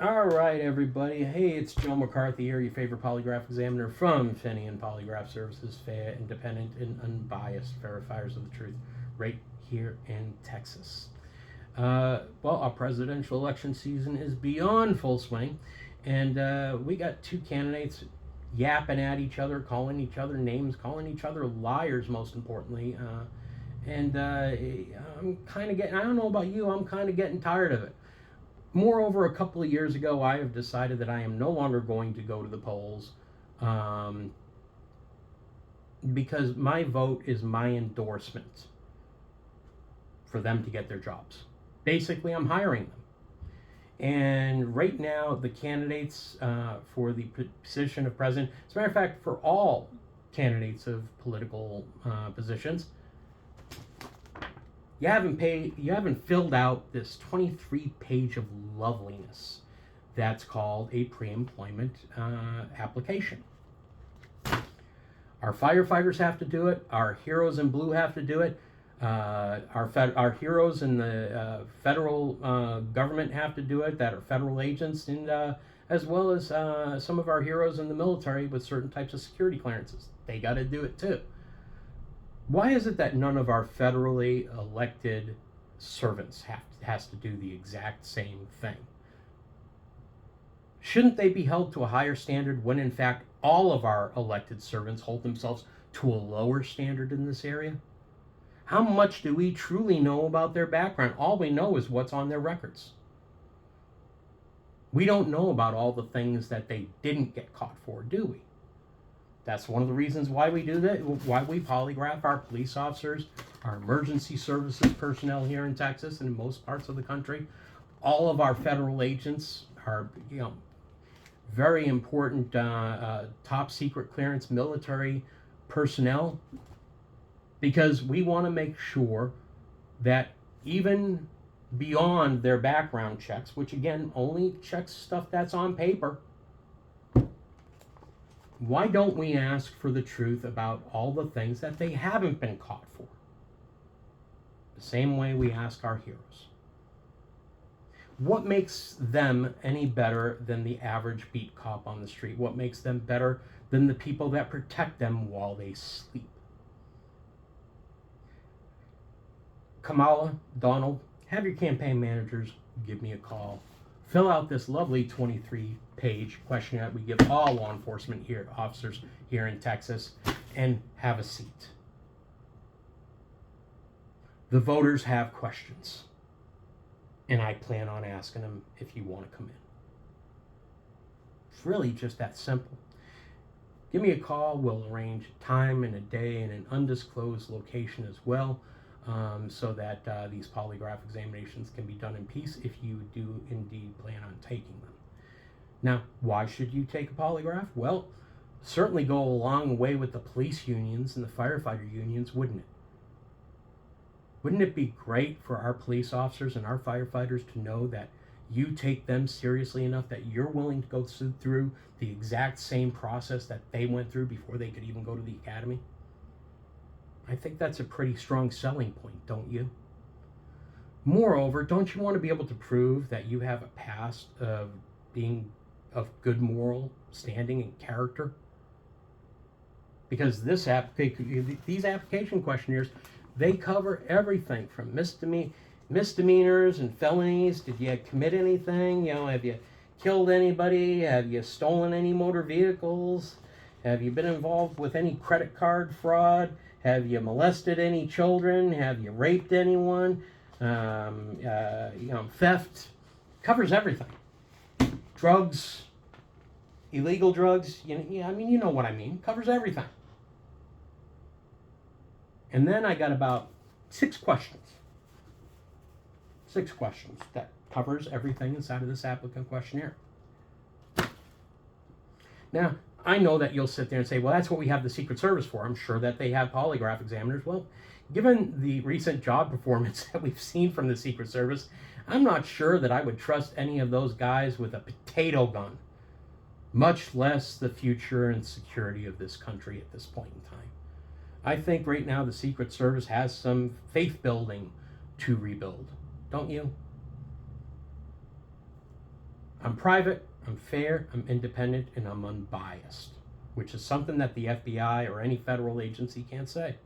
All right, everybody. Hey, it's Joe McCarthy here, your favorite polygraph examiner from Fenian Polygraph Services, fair, independent, and unbiased verifiers of the truth, right here in Texas. Well, our presidential election season is beyond full swing, and we got two candidates yapping at each other, calling each other names, calling each other liars, most importantly. And I'm kind of I don't know about you, I'm kind of getting tired of it. Moreover, a couple of years ago, I have decided that I am no longer going to go to the polls um, because my vote is my endorsement for them to get their jobs. Basically, I'm hiring them. And right now, the candidates for the position of president, as a matter of fact, for all candidates of political positions, you haven't filled out this 23-page of loveliness that's called a pre-employment application. Our firefighters have to do it. Our heroes in blue have to do it. Our heroes in the federal government have to do it, that are federal agents, and as well as some of our heroes in the military with certain types of security clearances. They got to do it too. Why is it that none of our federally elected servants has to do the exact same thing? Shouldn't they be held to a higher standard when in fact all of our elected servants hold themselves to a lower standard in this area? How much do we truly know about their background? All we know is what's on their records. We don't know about all the things that they didn't get caught for, do we? That's one of the reasons why we do that, why we polygraph our police officers, our emergency services personnel here in Texas and in most parts of the country. All of our federal agents are, very important top secret clearance military personnel, because we want to make sure that even beyond their background checks, which again only checks stuff that's on paper, why don't we ask for the truth about all the things that they haven't been caught for? The same way we ask our heroes. What makes them any better than the average beat cop on the street? What makes them better than the people that protect them while they sleep? Kamala, Donald, have your campaign managers give me a call. Fill out this lovely 23-page questionnaire that we give all law enforcement officers here in Texas, and have a seat. The voters have questions, and I plan on asking them if you want to come in. It's really just that simple. Give me a call. We'll arrange a time and a day and an undisclosed location as well, so that these polygraph examinations can be done in peace if you do indeed plan on taking them. Now, why should you take a polygraph? Well, certainly go a long way with the police unions and the firefighter unions, wouldn't it? Wouldn't it be great for our police officers and our firefighters to know that you take them seriously enough that you're willing to go through the exact same process that they went through before they could even go to the academy? I think that's a pretty strong selling point, don't you? Moreover, don't you want to be able to prove that you have a past of being of good moral standing and character? Because these application questionnaires, they cover everything from misdemeanors and felonies. Did you commit anything? Have you killed anybody? Have you stolen any motor vehicles? Have you been involved with any credit card fraud? Have you molested any children? Have you raped anyone? Theft. Covers everything. Drugs, illegal drugs. You know what I mean. Covers everything. And then I got about 6 questions. 6 questions that covers everything inside of this applicant questionnaire. Now, I know that you'll sit there and say, well, that's what we have the Secret Service for. I'm sure that they have polygraph examiners. Well, given the recent job performance that we've seen from the Secret Service, I'm not sure that I would trust any of those guys with a potato gun, much less the future and security of this country at this point in time. I think right now the Secret Service has some faith building to rebuild, don't you? I'm private, I'm fair, I'm independent, and I'm unbiased, which is something that the FBI or any federal agency can't say.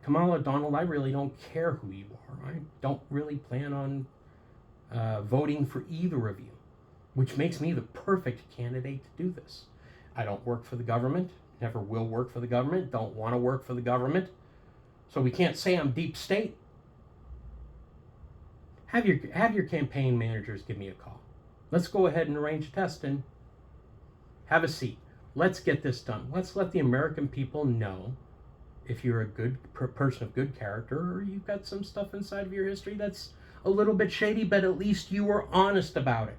Kamala, Donald, I really don't care who you are. I don't really plan on voting for either of you, which makes me the perfect candidate to do this. I don't work for the government, never will work for the government, don't want to work for the government, so we can't say I'm deep state. Have your campaign managers give me a call. Let's go ahead and arrange a test and have a seat. Let's get this done. Let's let the American people know if you're a good person of good character, or you've got some stuff inside of your history that's a little bit shady, but at least you were honest about it.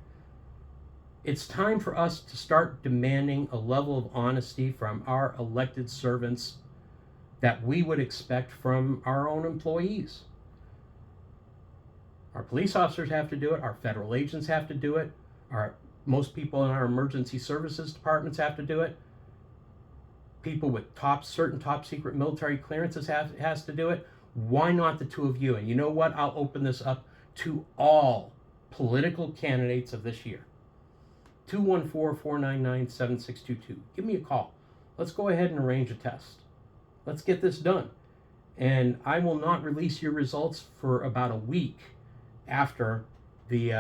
It's time for us to start demanding a level of honesty from our elected servants that we would expect from our own employees. Our police officers have to do it, our federal agents have to do it, most people in our emergency services departments have to do it. People with certain top secret military clearances has to do it. Why not the two of you? And you know what? I'll open this up to all political candidates of this year. 214-499-7622. Give me a call. Let's go ahead and arrange a test. Let's get this done. And I will not release your results for about a week after the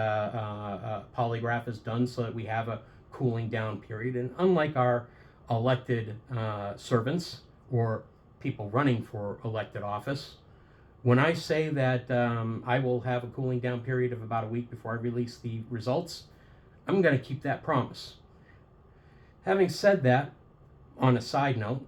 polygraph is done, so that we have a cooling down period. And unlike our elected servants or people running for elected office, when I say that I will have a cooling down period of about a week before I release the results, I'm going to keep that promise. Having said that, on a side note,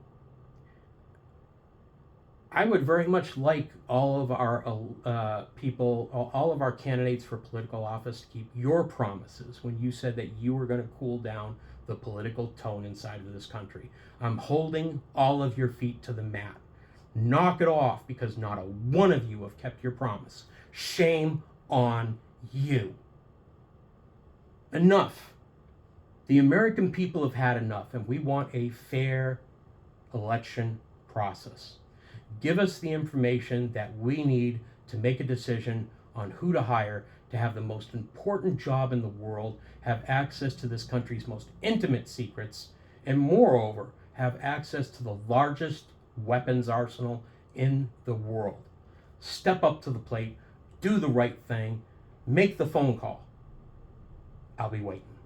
I would very much like all of our all of our candidates for political office to keep your promises when you said that you were going to cool down the political tone inside of this country. I'm holding all of your feet to the mat. Knock it off, because not a one of you have kept your promise. Shame on you. Enough. The American people have had enough, and we want a fair election process. Give us the information that we need to make a decision on who to hire to have the most important job in the world, have access to this country's most intimate secrets, and moreover, have access to the largest weapons arsenal in the world. Step up to the plate, do the right thing, make the phone call. I'll be waiting.